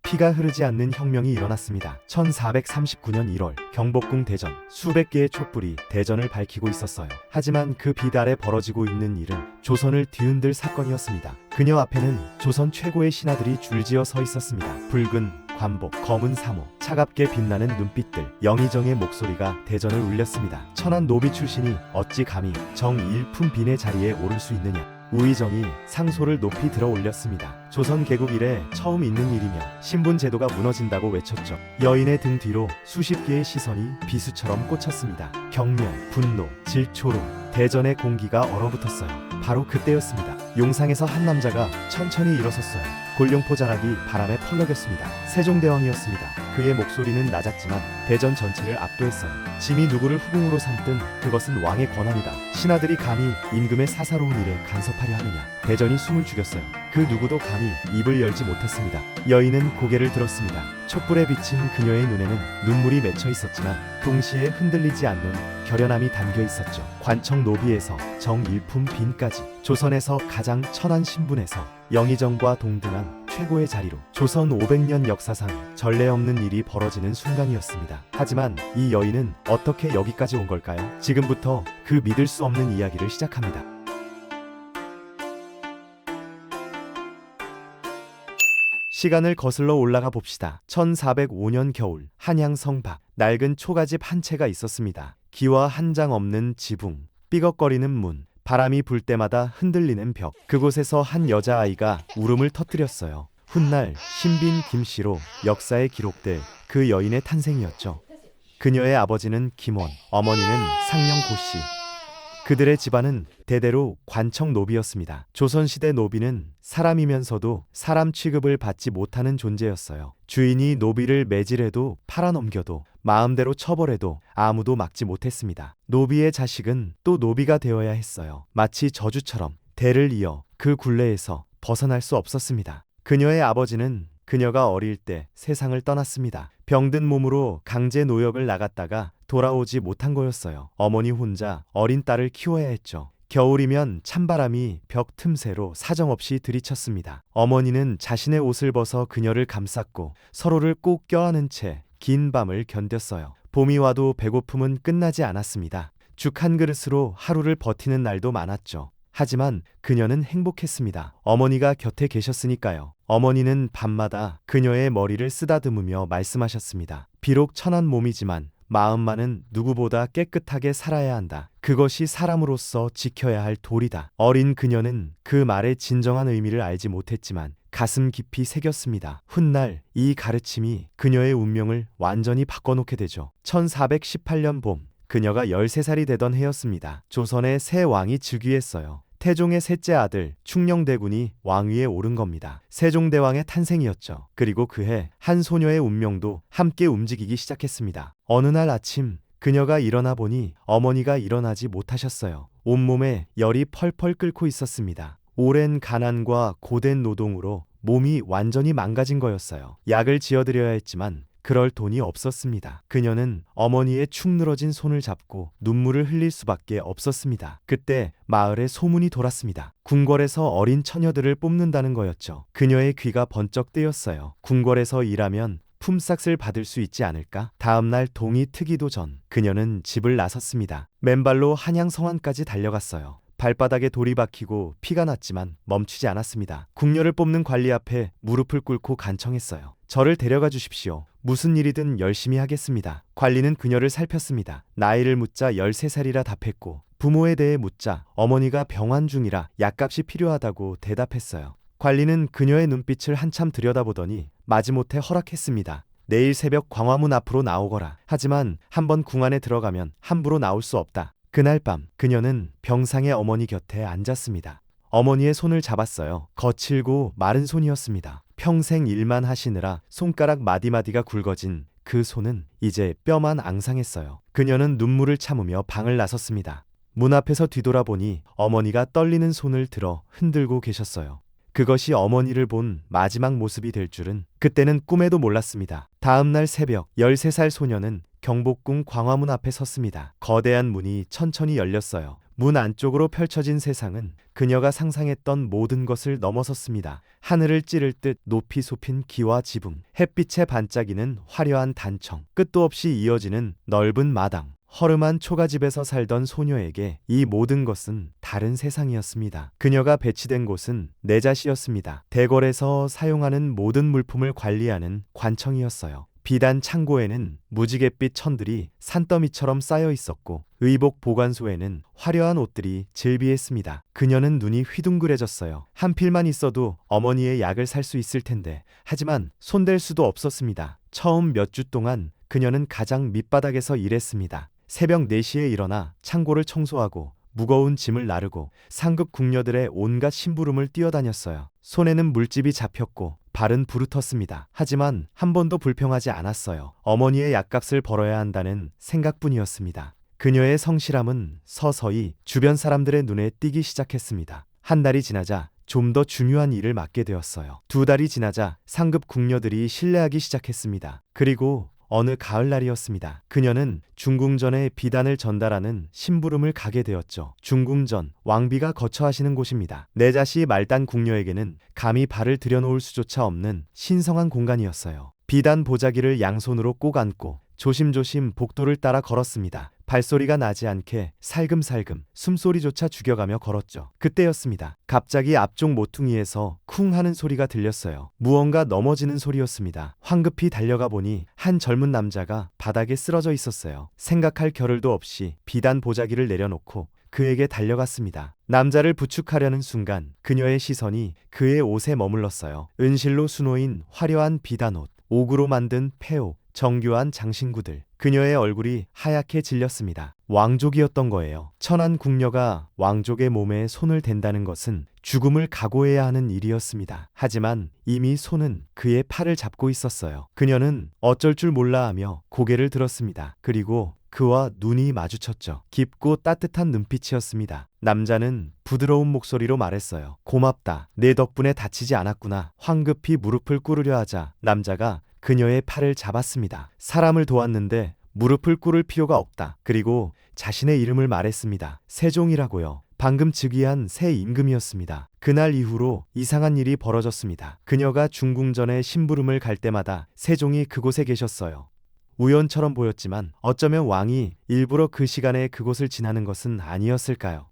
피가 흐르지 않는 혁명이 일어났습니다. 1439년 1월 경복궁 대전, 수백 개의 촛불이 대전을 밝히고 있었어요. 하지만 그 빛 아래 벌어지고 있는 일은 조선을 뒤흔들 사건이었습니다. 그녀 앞에는 조선 최고의 신하들이 줄지어 서 있었습니다. 붉은 관복, 검은 사모, 차갑게 빛나는 눈빛들, 영의정의 목소리가 대전을 울렸습니다. 천한 노비 출신이 어찌 감히 정일품 빈의 자리에 오를 수 있느냐. 우의정이 상소를 높이 들어 올렸습니다. 조선 개국 이래 처음 있는 일이며 신분 제도가 무너진다고 외쳤죠. 여인의 등 뒤로 수십 개의 시선이 비수처럼 꽂혔습니다. 경멸, 분노, 질초로 대전의 공기가 얼어붙었어요. 바로 그때였습니다. 용상에서 한 남자가 천천히 일어섰어요. 골룡포 자락이 바람에 펄럭였습니다. 세종대왕이었습니다. 그의 목소리는 낮았지만 대전 전체를 압도했어요. 짐이 누구를 후궁으로 삼든 그것은 왕의 권한이다. 신하들이 감히 임금의 사사로운 일에 간섭하려 하느냐. 대전이 숨을 죽였어요. 그 누구도 감히 입을 열지 못했습니다. 여인은 고개를 들었습니다. 촛불에 비친 그녀의 눈에는 눈물이 맺혀 있었지만 동시에 흔들리지 않는 결연함이 담겨 있었죠. 관청 노비에서 정일품 빈까지 조선에서 가장 천한 신분에서 영의정과 동등한 최고의 자리로 조선 500년 역사상 전례 없는 일이 벌어지는 순간이었습니다. 하지만 이 여인은 어떻게 여기까지 온 걸까요? 지금부터 그 믿을 수 없는 이야기를 시작합니다. 시간을 거슬러 올라가 봅시다. 1405년 겨울 한양성 밖 낡은 초가집 한 채가 있었습니다. 기와 한 장 없는 지붕, 삐걱거리는 문, 바람이 불 때마다 흔들리는 벽. 그곳에서 한 여자아이가 울음을 터뜨렸어요. 훗날 신빈 김씨로 역사에 기록될 그 여인의 탄생이었죠. 그녀의 아버지는 김원, 어머니는 상령 고씨. 그들의 집안은 대대로 관청 노비였습니다. 조선시대 노비는 사람이면서도 사람 취급을 받지 못하는 존재였어요. 주인이 노비를 매질해도 팔아넘겨도 마음대로 처벌해도 아무도 막지 못했습니다. 노비의 자식은 또 노비가 되어야 했어요. 마치 저주처럼 대를 이어 그 굴레에서 벗어날 수 없었습니다. 그녀의 아버지는 그녀가 어릴 때 세상을 떠났습니다. 병든 몸으로 강제 노역을 나갔다가 돌아오지 못한 거였어요. 어머니 혼자 어린 딸을 키워야 했죠. 겨울이면 찬바람이 벽 틈새로 사정없이 들이쳤습니다. 어머니는 자신의 옷을 벗어 그녀를 감쌌고 서로를 꼭 껴안은 채 긴 밤을 견뎠어요. 봄이 와도 배고픔은 끝나지 않았습니다. 죽 한 그릇으로 하루를 버티는 날도 많았죠. 하지만 그녀는 행복했습니다. 어머니가 곁에 계셨으니까요. 어머니는 밤마다 그녀의 머리를 쓰다듬으며 말씀하셨습니다. 비록 천한 몸이지만 마음만은 누구보다 깨끗하게 살아야 한다. 그것이 사람으로서 지켜야 할 도리다. 어린 그녀는 그 말의 진정한 의미를 알지 못했지만 가슴 깊이 새겼습니다. 훗날 이 가르침이 그녀의 운명을 완전히 바꿔놓게 되죠. 1418년 봄, 그녀가 13살이 되던 해였습니다. 조선의 새 왕이 즉위했어요. 태종의 셋째 아들 충녕대군이 왕위에 오른 겁니다. 세종대왕의 탄생이었죠. 그리고 그해 한 소녀의 운명도 함께 움직이기 시작했습니다. 어느 날 아침 그녀가 일어나 보니 어머니가 일어나지 못하셨어요. 온몸에 열이 펄펄 끓고 있었습니다. 오랜 가난과 고된 노동으로 몸이 완전히 망가진 거였어요. 약을 지어드려야 했지만 그럴 돈이 없었습니다. 그녀는 어머니의 축 늘어진 손을 잡고 눈물을 흘릴 수밖에 없었습니다. 그때 마을에 소문이 돌았습니다. 궁궐에서 어린 처녀들을 뽑는다는 거였죠. 그녀의 귀가 번쩍 뜨였어요. 궁궐에서 일하면 품삯을 받을 수 있지 않을까? 다음날 동이 트기도 전 그녀는 집을 나섰습니다. 맨발로 한양성안까지 달려갔어요. 발바닥에 돌이 박히고 피가 났지만 멈추지 않았습니다. 궁녀를 뽑는 관리 앞에 무릎을 꿇고 간청했어요. 저를 데려가 주십시오. 무슨 일이든 열심히 하겠습니다. 관리는 그녀를 살폈습니다. 나이를 묻자 13살이라 답했고 부모에 대해 묻자 어머니가 병환 중이라 약값이 필요하다고 대답했어요. 관리는 그녀의 눈빛을 한참 들여다보더니 마지못해 허락했습니다. 내일 새벽 광화문 앞으로 나오거라. 하지만 한번 궁 안에 들어가면 함부로 나올 수 없다. 그날 밤 그녀는 병상의 어머니 곁에 앉았습니다. 어머니의 손을 잡았어요. 거칠고 마른 손이었습니다. 평생 일만 하시느라 손가락 마디마디가 굵어진 그 손은 이제 뼈만 앙상했어요. 그녀는 눈물을 참으며 방을 나섰습니다. 문 앞에서 뒤돌아보니 어머니가 떨리는 손을 들어 흔들고 계셨어요. 그것이 어머니를 본 마지막 모습이 될 줄은 그때는 꿈에도 몰랐습니다. 다음 날 새벽 13살 소녀는 경복궁 광화문 앞에 섰습니다. 거대한 문이 천천히 열렸어요. 문 안쪽으로 펼쳐진 세상은 그녀가 상상했던 모든 것을 넘어섰습니다. 하늘을 찌를 듯 높이 솟인 기와 지붕, 햇빛에 반짝이는 화려한 단청, 끝도 없이 이어지는 넓은 마당. 허름한 초가집에서 살던 소녀에게 이 모든 것은 다른 세상이었습니다. 그녀가 배치된 곳은 내자시였습니다. 대궐에서 사용하는 모든 물품을 관리하는 관청이었어요. 비단 창고에는 무지갯빛 천들이 산더미처럼 쌓여 있었고 의복 보관소에는 화려한 옷들이 즐비했습니다. 그녀는 눈이 휘둥그레졌어요. 한 필만 있어도 어머니의 약을 살 수 있을 텐데, 하지만 손댈 수도 없었습니다. 처음 몇 주 동안 그녀는 가장 밑바닥에서 일했습니다. 새벽 4시에 일어나 창고를 청소하고 무거운 짐을 나르고 상급 궁녀들의 온갖 심부름을 뛰어다녔어요. 손에는 물집이 잡혔고 발은 부르텄습니다. 하지만 한 번도 불평하지 않았어요. 어머니의 약값을 벌어야 한다는 생각뿐이었습니다. 그녀의 성실함은 서서히 주변 사람들의 눈에 띄기 시작했습니다. 한 달이 지나자 좀 더 중요한 일을 맡게 되었어요. 2달이 지나자 상급 궁녀들이 신뢰하기 시작했습니다. 그리고 어느 가을날이었습니다. 그녀는 중궁전에 비단을 전달하는 심부름을 가게 되었죠. 중궁전, 왕비가 거처하시는 곳입니다. 내자시 말단 궁녀에게는 감히 발을 들여놓을 수조차 없는 신성한 공간이었어요. 비단 보자기를 양손으로 꼭 안고 조심조심 복도를 따라 걸었습니다. 발소리가 나지 않게 살금살금 숨소리조차 죽여가며 걸었죠. 그때였습니다. 갑자기 앞쪽 모퉁이에서 쿵 하는 소리가 들렸어요. 무언가 넘어지는 소리였습니다. 황급히 달려가 보니 한 젊은 남자가 바닥에 쓰러져 있었어요. 생각할 겨를도 없이 비단 보자기를 내려놓고 그에게 달려갔습니다. 남자를 부축하려는 순간 그녀의 시선이 그의 옷에 머물렀어요. 은실로 수놓인 화려한 비단옷, 옥으로 만든 폐옷, 정교한 장신구들. 그녀의 얼굴이 하얗게 질렸습니다. 왕족이었던 거예요. 천한 궁녀가 왕족의 몸에 손을 댄다는 것은 죽음을 각오해야 하는 일이었습니다. 하지만 이미 손은 그의 팔을 잡고 있었어요. 그녀는 어쩔 줄 몰라 하며 고개를 들었습니다. 그리고 그와 눈이 마주쳤죠. 깊고 따뜻한 눈빛이었습니다. 남자는 부드러운 목소리로 말했어요. 고맙다. 내 덕분에 다치지 않았구나. 황급히 무릎을 꿇으려 하자 남자가 그녀의 팔을 잡았습니다. 사람을 도왔는데 무릎을 꿇을 필요가 없다. 그리고 자신의 이름을 말했습니다. 세종이라고요. 방금 즉위한 새 임금이었습니다. 그날 이후로 이상한 일이 벌어졌습니다. 그녀가 중궁전에 심부름을 갈 때마다 세종이 그곳에 계셨어요. 우연처럼 보였지만 어쩌면 왕이 일부러 그 시간에 그곳을 지나는 것은 아니었을까요?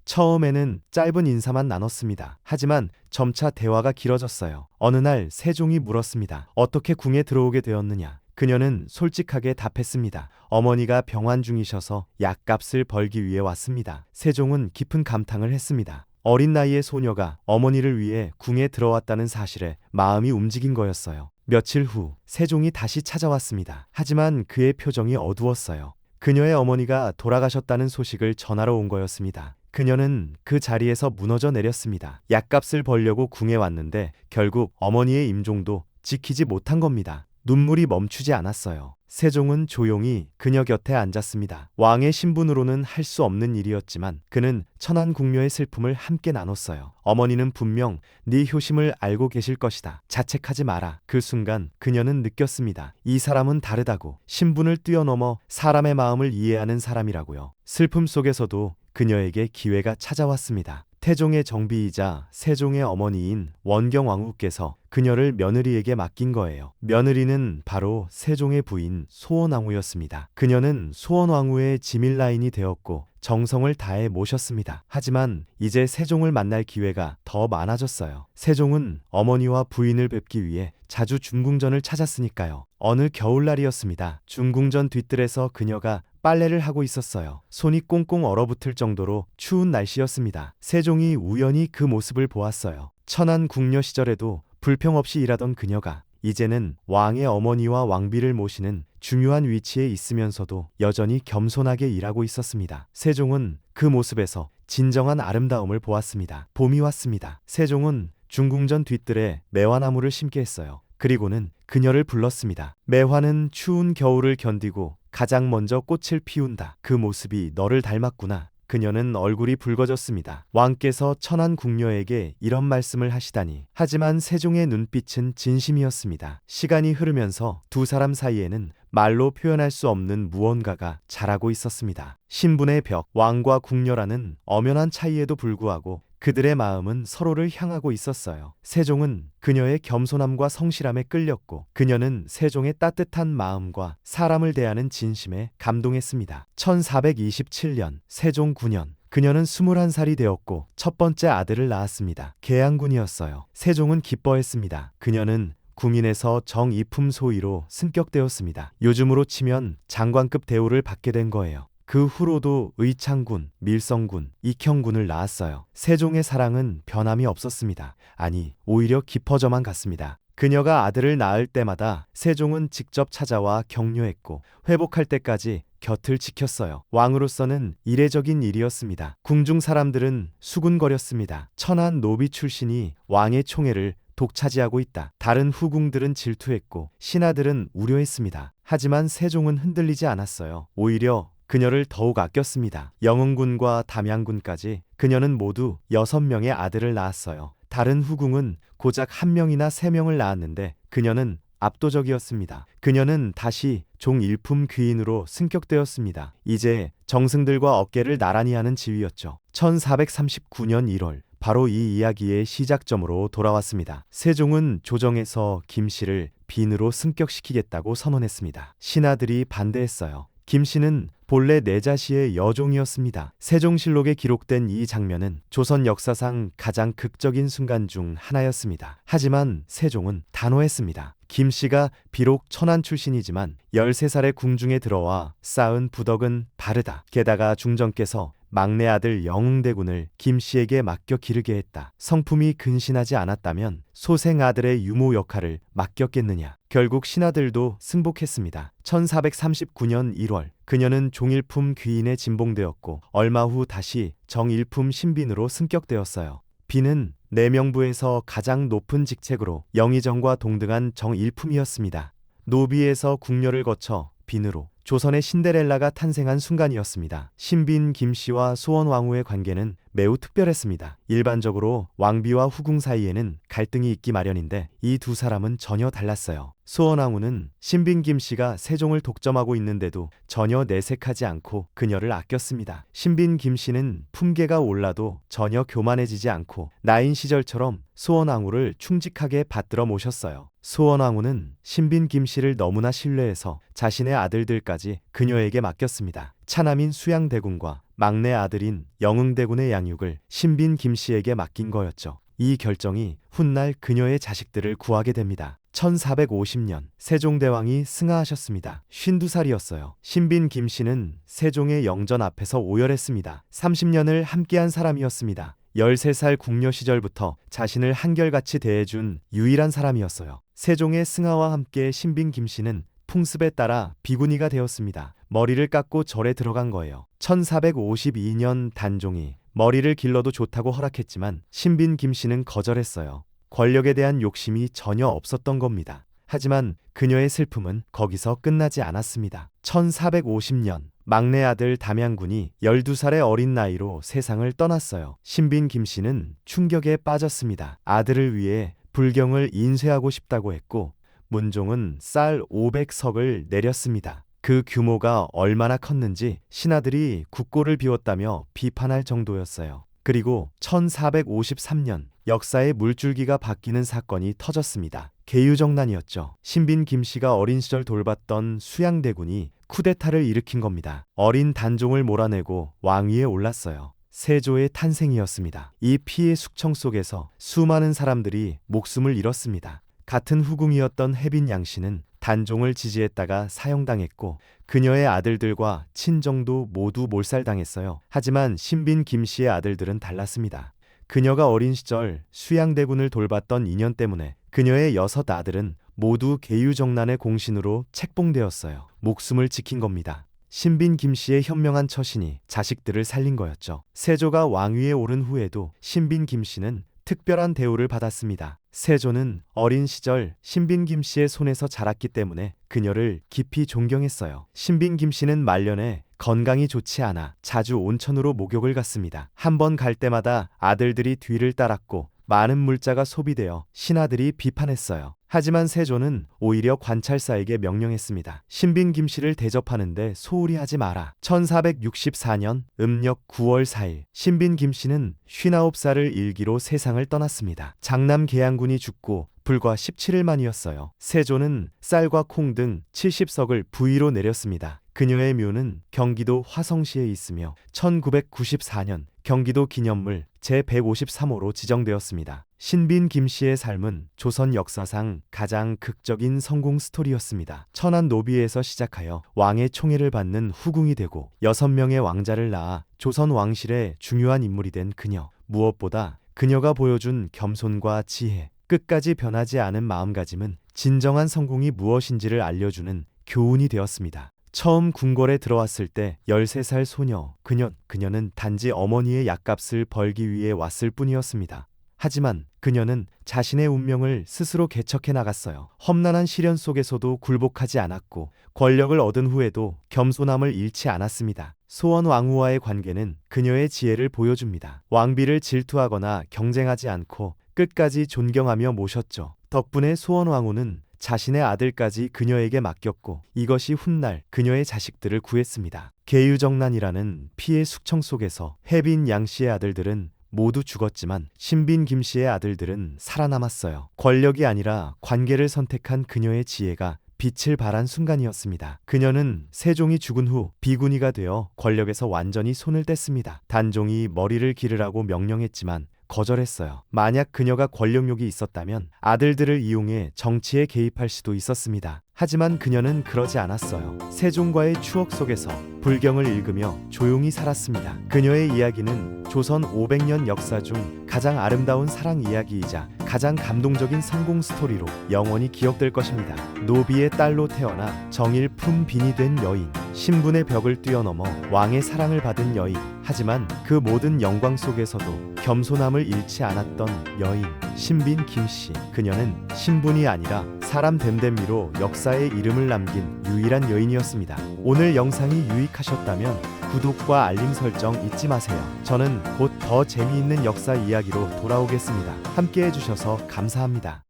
처음에는 짧은 인사만 나눴습니다. 하지만 점차 대화가 길어졌어요. 어느 날 세종이 물었습니다. 어떻게 궁에 들어오게 되었느냐? 그녀는 솔직하게 답했습니다. 어머니가 병환 중이셔서 약값을 벌기 위해 왔습니다. 세종은 깊은 감탄을 했습니다. 어린 나이의 소녀가 어머니를 위해 궁에 들어왔다는 사실에 마음이 움직인 거였어요. 며칠 후 세종이 다시 찾아왔습니다. 하지만 그의 표정이 어두웠어요. 그녀의 어머니가 돌아가셨다는 소식을 전하러 온 거였습니다. 그녀는 그 자리에서 무너져 내렸습니다. 약값을 벌려고 궁에 왔는데 결국 어머니의 임종도 지키지 못한 겁니다. 눈물이 멈추지 않았어요. 세종은 조용히 그녀 곁에 앉았습니다. 왕의 신분으로는 할 수 없는 일이었지만 그는 천한 궁녀의 슬픔을 함께 나눴어요. 어머니는 분명 네 효심을 알고 계실 것이다. 자책하지 마라. 그 순간 그녀는 느꼈습니다. 이 사람은 다르다고. 신분을 뛰어넘어 사람의 마음을 이해하는 사람이라고요. 슬픔 속에서도 그녀에게 기회가 찾아왔습니다. 태종의 정비이자 세종의 어머니인 원경왕후께서 그녀를 며느리에게 맡긴 거예요. 며느리는 바로 세종의 부인 소원왕후였습니다. 그녀는 소원왕후의 지밀라인이 되었고 정성을 다해 모셨습니다. 하지만 이제 세종을 만날 기회가 더 많아졌어요. 세종은 어머니와 부인을 뵙기 위해 자주 중궁전을 찾았으니까요. 어느 겨울날이었습니다. 중궁전 뒤뜰에서 그녀가 빨래를 하고 있었어요. 손이 꽁꽁 얼어붙을 정도로 추운 날씨였습니다. 세종이 우연히 그 모습을 보았어요. 천한 궁녀 시절에도 불평 없이 일하던 그녀가 이제는 왕의 어머니와 왕비를 모시는 중요한 위치에 있으면서도 여전히 겸손하게 일하고 있었습니다. 세종은 그 모습에서 진정한 아름다움을 보았습니다. 봄이 왔습니다. 세종은 중궁전 뒤뜰에 매화나무를 심게 했어요. 그리고는 그녀를 불렀습니다. 매화는 추운 겨울을 견디고 가장 먼저 꽃을 피운다. 그 모습이 너를 닮았구나. 그녀는 얼굴이 붉어졌습니다. 왕께서 천안 궁녀에게 이런 말씀을 하시다니. 하지만 세종의 눈빛은 진심이었습니다. 시간이 흐르면서 두 사람 사이에는 말로 표현할 수 없는 무언가가 자라고 있었습니다. 신분의 벽, 왕과 궁녀라는 엄연한 차이에도 불구하고 그들의 마음은 서로를 향하고 있었어요. 세종은 그녀의 겸손함과 성실함에 끌렸고 그녀는 세종의 따뜻한 마음과 사람을 대하는 진심에 감동했습니다. 1427년 세종 9년 그녀는 21살이 되었고 첫 번째 아들을 낳았습니다. 계양군이었어요. 세종은 기뻐했습니다. 그녀는 국민에서 정이품 소위로 승격되었습니다. 요즘으로 치면 장관급 대우를 받게 된 거예요. 그 후로도 의창군, 밀성군, 익형군을 낳았어요. 세종의 사랑은 변함이 없었습니다. 아니, 오히려 깊어져만 갔습니다. 그녀가 아들을 낳을 때마다 세종은 직접 찾아와 격려했고 회복할 때까지 곁을 지켰어요. 왕으로서는 이례적인 일이었습니다. 궁중 사람들은 수군거렸습니다. 천한 노비 출신이 왕의 총애를 독차지하고 있다. 다른 후궁들은 질투했고 신하들은 우려했습니다. 하지만 세종은 흔들리지 않았어요. 오히려 그녀를 더욱 아꼈습니다. 영흥군과 담양군까지 그녀는 모두 6명의 아들을 낳았어요. 다른 후궁은 고작 1명이나 3명을 낳았는데 그녀는 압도적이었습니다. 그녀는 다시 종일품 귀인으로 승격되었습니다. 이제 정승들과 어깨를 나란히 하는 지위였죠. 1439년 1월 바로 이 이야기의 시작점으로 돌아왔습니다. 세종은 조정에서 김씨를 빈으로 승격시키겠다고 선언했습니다. 신하들이 반대했어요. 김씨는 본래 내자시의 여종이었습니다. 세종실록에 기록된 이 장면은 조선 역사상 가장 극적인 순간 중 하나였습니다. 하지만 세종은 단호했습니다. 김씨가 비록 천안 출신이지만 13살의 궁중에 들어와 쌓은 부덕은 바르다. 게다가 중정께서 막내 아들 영흥대군을 김씨에게 맡겨 기르게 했다. 성품이 근신하지 않았다면 소생 아들의 유모 역할을 맡겼겠느냐. 결국 신하들도 승복했습니다. 1439년 1월 그녀는 종일품 귀인에 진봉되었고 얼마 후 다시 정일품 신빈으로 승격되었어요. 빈은 내명부에서 가장 높은 직책으로 영의정과 동등한 정일품이었습니다. 노비에서 궁녀를 거쳐 빈으로 조선의 신데렐라가 탄생한 순간이었습니다. 신빈 김씨와 소원왕후의 관계는 매우 특별했습니다. 일반적으로 왕비와 후궁 사이에는 갈등이 있기 마련인데 이 두 사람은 전혀 달랐어요. 소원왕후는 신빈 김씨가 세종을 독점하고 있는데도 전혀 내색하지 않고 그녀를 아꼈습니다. 신빈 김씨는 품계가 올라도 전혀 교만해지지 않고 나인 시절처럼 소원왕후를 충직하게 받들어 모셨어요. 소원왕후는 신빈 김씨를 너무나 신뢰해서 자신의 아들들까지 그녀에게 맡겼습니다. 차남인 수양대군과 막내 아들인 영흥대군의 양육을 신빈 김씨에게 맡긴 거였죠. 이 결정이 훗날 그녀의 자식들을 구하게 됩니다. 1450년 세종대왕이 승하하셨습니다. 52살이었어요. 신빈 김씨는 세종의 영전 앞에서 오열했습니다. 30년을 함께한 사람이었습니다. 13살 궁녀 시절부터 자신을 한결같이 대해준 유일한 사람이었어요. 세종의 승하와 함께 신빈 김씨는 풍습에 따라 비구니가 되었습니다. 머리를 깎고 절에 들어간 거예요. 1452년 단종이 머리를 길러도 좋다고 허락했지만 신빈 김씨는 거절했어요. 권력에 대한 욕심이 전혀 없었던 겁니다. 하지만 그녀의 슬픔은 거기서 끝나지 않았습니다. 1450년 막내 아들 담양군이 12살의 어린 나이로 세상을 떠났어요. 신빈 김씨는 충격에 빠졌습니다. 아들을 위해 불경을 인쇄하고 싶다고 했고 문종은 쌀 500석을 내렸습니다. 그 규모가 얼마나 컸는지 신하들이 국고를 비웠다며 비판할 정도였어요. 그리고 1453년 역사의 물줄기가 바뀌는 사건이 터졌습니다. 계유정난이었죠. 신빈 김씨가 어린 시절 돌봤던 수양대군이 쿠데타를 일으킨 겁니다. 어린 단종을 몰아내고 왕위에 올랐어요. 세조의 탄생이었습니다. 이 피해 숙청 속에서 수많은 사람들이 목숨을 잃었습니다. 같은 후궁이었던 혜빈 양씨는 단종을 지지했다가 사형당했고 그녀의 아들들과 친정도 모두 몰살당했어요. 하지만 신빈 김씨의 아들들은 달랐습니다. 그녀가 어린 시절 수양대군을 돌봤던 인연 때문에 그녀의 6 아들은 모두 계유정난의 공신으로 책봉되었어요. 목숨을 지킨 겁니다. 신빈 김씨의 현명한 처신이 자식들을 살린 거였죠. 세조가 왕위에 오른 후에도 신빈 김씨는 특별한 대우를 받았습니다. 세조는 어린 시절 신빈 김씨의 손에서 자랐기 때문에 그녀를 깊이 존경했어요. 신빈 김씨는 말년에 건강이 좋지 않아 자주 온천으로 목욕을 갔습니다. 한 번 갈 때마다 아들들이 뒤를 따랐고 많은 물자가 소비되어 신하들이 비판했어요. 하지만 세조는 오히려 관찰사에게 명령했습니다. 신빈 김씨를 대접하는데 소홀히 하지 마라. 1464년 음력 9월 4일 신빈 김씨는 59살을 일기로 세상을 떠났습니다. 장남 계양군이 죽고 불과 17일 만이었어요. 세조는 쌀과 콩 등 70석을 부의로 내렸습니다. 그녀의 묘는 경기도 화성시에 있으며 1994년 경기도 기념물 제153호로 지정되었습니다. 신빈 김씨의 삶은 조선 역사상 가장 극적인 성공 스토리였습니다. 천안 노비에서 시작하여 왕의 총애를 받는 후궁이 되고 6명의 왕자를 낳아 조선 왕실의 중요한 인물이 된 그녀. 무엇보다 그녀가 보여준 겸손과 지혜, 끝까지 변하지 않은 마음가짐은 진정한 성공이 무엇인지를 알려주는 교훈이 되었습니다. 처음 궁궐에 들어왔을 때 13살 소녀, 그녀는 단지 어머니의 약값을 벌기 위해 왔을 뿐이었습니다. 하지만 그녀는 자신의 운명을 스스로 개척해 나갔어요. 험난한 시련 속에서도 굴복하지 않았고 권력을 얻은 후에도 겸손함을 잃지 않았습니다. 소원 왕후와의 관계는 그녀의 지혜를 보여줍니다. 왕비를 질투하거나 경쟁하지 않고 끝까지 존경하며 모셨죠. 덕분에 소원 왕후는 자신의 아들까지 그녀에게 맡겼고 이것이 훗날 그녀의 자식들을 구했습니다. 계유정난이라는 피해 숙청 속에서 혜빈 양 씨의 아들들은 모두 죽었지만 신빈 김 씨의 아들들은 살아남았어요. 권력이 아니라 관계를 선택한 그녀의 지혜가 빛을 발한 순간이었습니다. 그녀는 세종이 죽은 후 비구니가 되어 권력에서 완전히 손을 뗐습니다. 단종이 머리를 기르라고 명령했지만 거절했어요. 만약 그녀가 권력욕이 있었다면 아들들을 이용해 정치에 개입할 수도 있었습니다. 하지만 그녀는 그러지 않았어요. 세종과의 추억 속에서 불경을 읽으며 조용히 살았습니다. 그녀의 이야기는 조선 500년 역사 중 가장 아름다운 사랑 이야기이자 가장 감동적인 성공 스토리로 영원히 기억될 것입니다. 노비의 딸로 태어나 정일품 빈이 된 여인, 신분의 벽을 뛰어넘어 왕의 사랑을 받은 여인, 하지만 그 모든 영광 속에서도 겸손함을 잃지 않았던 여인, 신빈 김씨. 그녀는 신분이 아니라 사람 됨됨이로 역사에 이름을 남긴 유일한 여인이었습니다. 오늘 영상이 유익하셨다면 구독과 알림 설정 잊지 마세요. 저는 곧 더 재미있는 역사 이야기로 돌아오겠습니다. 함께 해주셔서 감사합니다.